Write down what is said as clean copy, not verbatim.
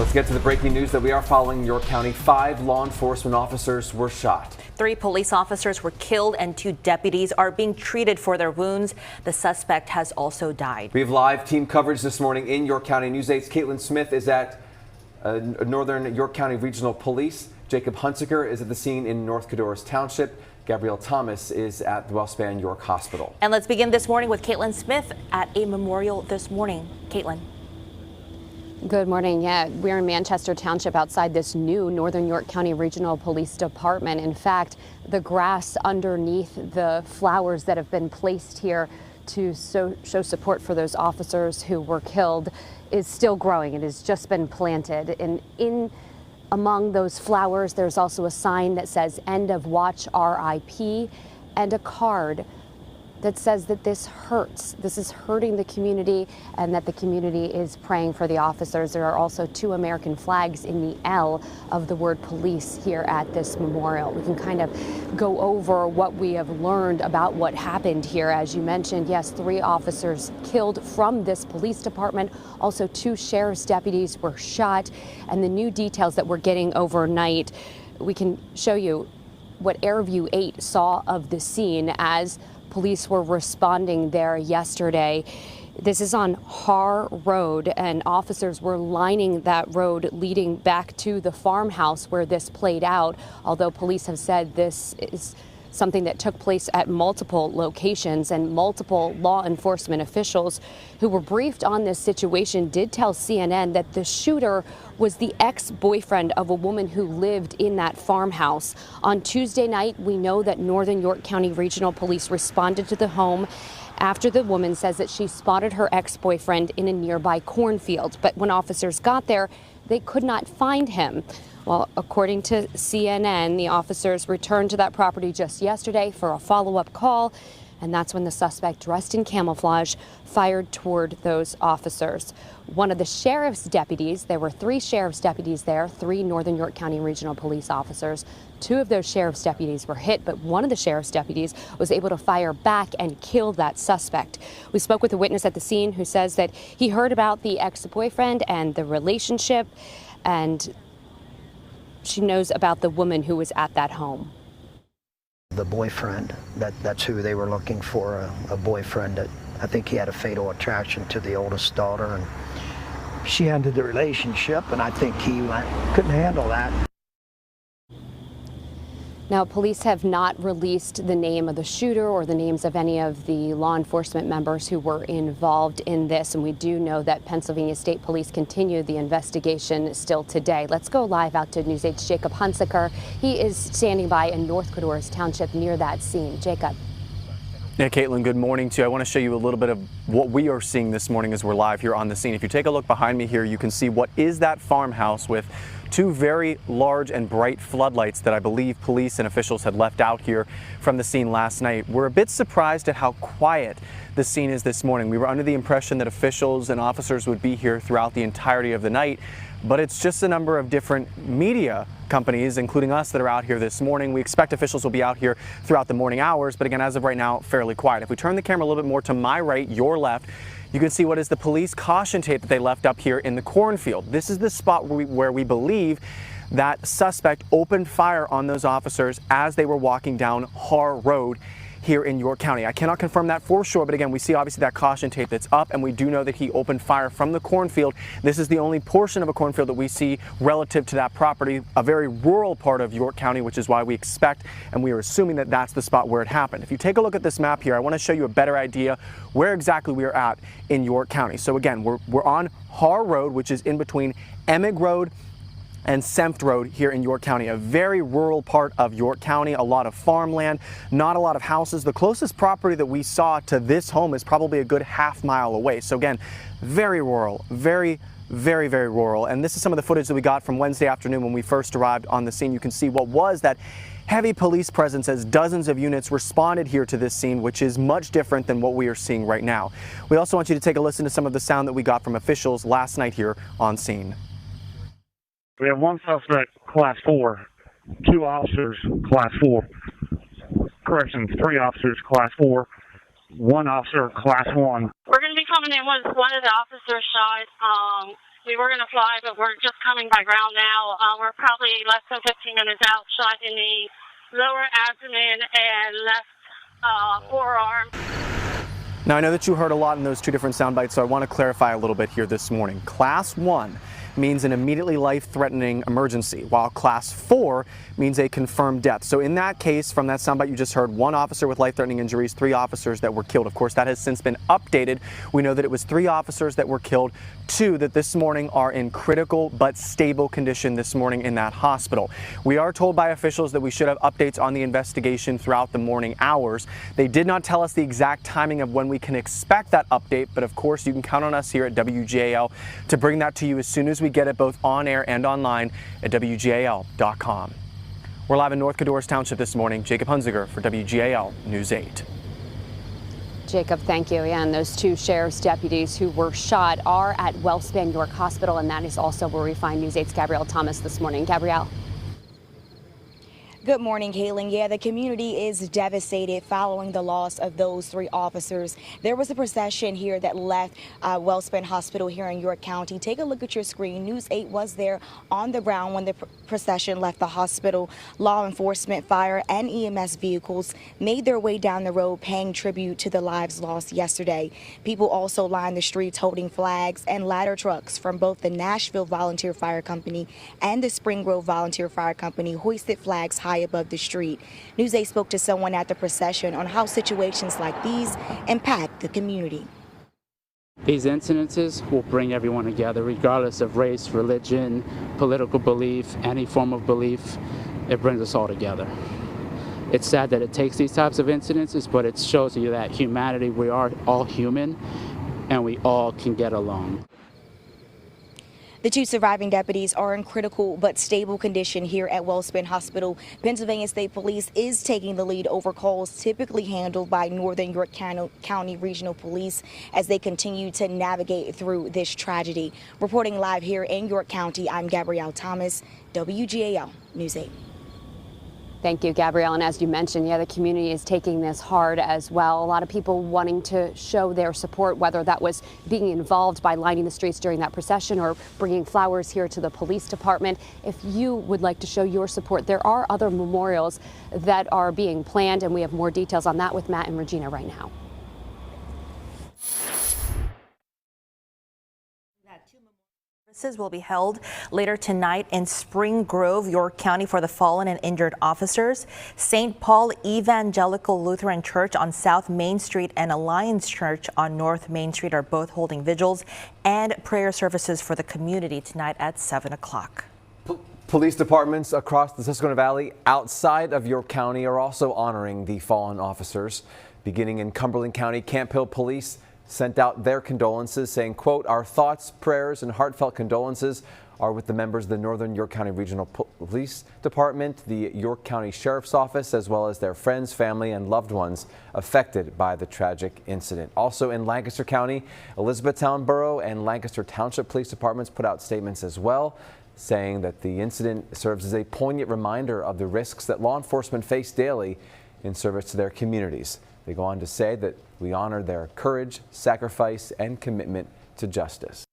Let's get to the breaking news that we are following in York County. 5 law enforcement officers were shot. 3 police officers were killed and 2 deputies are being treated for their wounds. The suspect has also died. We have live team coverage this morning in York County. News 8's Caitlin Smith is at Northern York County Regional Police. Jacob Hunsaker is at the scene in North Codorus Township. Gabrielle Thomas is at the Wellspan York Hospital. And let's begin this morning with Caitlin Smith at a memorial this morning. Caitlin. Good morning. Yeah, we're in Manchester Township outside this new Northern York County Regional Police Department. In fact, the grass underneath the flowers that have been placed here to show support for those officers who were killed is still growing. It has just been planted. And among those flowers, there's also a sign that says "End of Watch RIP" and a card that says that this hurts. This is hurting the community and that the community is praying for the officers. There are also 2 American flags in the L of the word police here at this memorial. We can kind of go over what we have learned about what happened here. As you mentioned, yes, 3 officers killed from this police department. Also 2 sheriff's deputies were shot. And the new details that we're getting overnight, we can show you what AirView 8 saw of the scene as police were responding there yesterday. This is on Har Road, and officers were lining that road leading back to the farmhouse where this played out, although police have said this is something that took place at multiple locations, and multiple law enforcement officials who were briefed on this situation did tell CNN that the shooter was the ex-boyfriend of a woman who lived in that farmhouse. On Tuesday night, we know that Northern York County Regional Police responded to the home after the woman says that she spotted her ex-boyfriend in a nearby cornfield. But when officers got there, they could not find him. Well, according to CNN, the officers returned to that property just yesterday for a follow-up call, and that's when the suspect, dressed in camouflage, fired toward those officers. One of the sheriff's deputies, there were 3 sheriff's deputies there, 3 Northern York County Regional Police officers. 2 of those sheriff's deputies were hit, but one of the sheriff's deputies was able to fire back and kill that suspect. We spoke with a witness at the scene who says that he heard about the ex-boyfriend and the relationship, and she knows about the woman who was at that home. The boyfriend, that's who they were looking for, a boyfriend that I think he had a fatal attraction to the oldest daughter, and she ended the relationship, and I think he couldn't handle that. Now, police have not released the name of the shooter or the names of any of the law enforcement members who were involved in this. And we do know that Pennsylvania State Police continue the investigation still today. Let's go live out to News 8's Jacob Hunsaker. He is standing by in North Codorus Township near that scene. Jacob. Yeah, Caitlin, good morning to you. I want to show you a little bit of what we are seeing this morning as we're live here on the scene. If you take a look behind me here, you can see what is that farmhouse with 2 very large and bright floodlights that I believe police and officials had left out here from the scene last night. We're a bit surprised at how quiet the scene is this morning. We were under the impression that officials and officers would be here throughout the entirety of the night, but it's just a number of different media companies, including us, that are out here this morning. We expect officials will be out here throughout the morning hours, but again, as of right now, fairly quiet. If we turn the camera a little bit more to my right, your left, you can see what is the police caution tape that they left up here in the cornfield. This is the spot where we believe that suspect opened fire on those officers as they were walking down Har Road here in York County. I cannot confirm that for sure, but again, we see obviously that caution tape that's up, and we do know that he opened fire from the cornfield. This is the only portion of a cornfield that we see relative to that property, a very rural part of York County, which is why we expect and we are assuming that that's the spot where it happened. If you take a look at this map here, I want to show you a better idea where exactly we are at in York County. So again, we're on Har Road, which is in between Emig Road and Senft Road here in York County, a very rural part of York County, a lot of farmland, not a lot of houses. The closest property that we saw to this home is probably a good half-mile away. So again, very rural, very rural. And this is some of the footage that we got from Wednesday afternoon when we first arrived on the scene. You can see what was that heavy police presence as dozens of units responded here to this scene, which is much different than what we are seeing right now. We also want you to take a listen to some of the sound that we got from officials last night here on scene. We have 1 suspect, class 4, 2 officers, class 4. Corrections, 3 officers, class 4, 1 officer, class 1. We're going to be coming in with one of the officers shot. We were going to fly, but we're just coming by ground now. We're probably less than 15 minutes out, shot in the lower abdomen and left forearm. Now, I know that you heard a lot in those two different sound bites, so I want to clarify a little bit here this morning. Class 1 means an immediately life-threatening emergency, while Class 4 means a confirmed death. So in that case, from that soundbite you just heard, 1 officer with life-threatening injuries, 3 officers that were killed. Of course, that has since been updated. We know that it was 3 officers that were killed, 2 that this morning are in critical but stable condition this morning in that hospital. We are told by officials that we should have updates on the investigation throughout the morning hours. They did not tell us the exact timing of when we can expect that update, but of course you can count on us here at WGAL to bring that to you as soon as we get it, both on air and online at WGAL.com. We're live in North Codorus Township this morning. Jacob Hunziker for WGAL News 8. Jacob, thank you. Yeah, and those 2 sheriff's deputies who were shot are at Wellspan York Hospital, and that is also where we find News 8's Gabrielle Thomas this morning. Gabrielle. Good morning, Caitlin. Yeah, the community is devastated following the loss of those 3 officers. There was a procession here that left Wellspan Hospital here in York County. Take a look at your screen. News 8 was there on the ground when the procession left the hospital. Law enforcement, fire, and EMS vehicles made their way down the road, paying tribute to the lives lost yesterday. People also lined the streets holding flags, and ladder trucks from both the Nashville Volunteer Fire Company and the Spring Grove Volunteer Fire Company hoisted flags high above the street. News 8 spoke to someone at the procession on how situations like these impact the community. These incidences will bring everyone together, regardless of race, religion, political belief, any form of belief. It brings us all together. It's sad that it takes these types of incidences, but it shows you that humanity, we are all human, and we all can get along. The 2 surviving deputies are in critical but stable condition here at Wellspan Hospital. Pennsylvania State Police is taking the lead over calls typically handled by Northern York County Regional Police as they continue to navigate through this tragedy. Reporting live here in York County, I'm Gabrielle Thomas, WGAL News 8. Thank you, Gabrielle. And as you mentioned, yeah, the community is taking this hard as well. A lot of people wanting to show their support, whether that was being involved by lining the streets during that procession or bringing flowers here to the police department. If you would like to show your support, there are other memorials that are being planned, and we have more details on that with Matt and Regina right now. Services will be held later tonight in Spring Grove, York County, for the fallen and injured officers. St. Paul Evangelical Lutheran Church on South Main Street and Alliance Church on North Main Street are both holding vigils and prayer services for the community tonight at 7 o'clock. Police departments across the Susquehanna Valley outside of York County are also honoring the fallen officers. Beginning in Cumberland County, Camp Hill Police sent out their condolences, saying, quote, "Our thoughts, prayers, and heartfelt condolences are with the members of the Northern York County Regional Police Department, the York County Sheriff's Office, as well as their friends, family, and loved ones affected by the tragic incident." Also in Lancaster County, Elizabethtown Borough and Lancaster Township Police Departments put out statements as well, saying that the incident serves as a poignant reminder of the risks that law enforcement face daily in service to their communities. They go on to say that we honor their courage, sacrifice, and commitment to justice.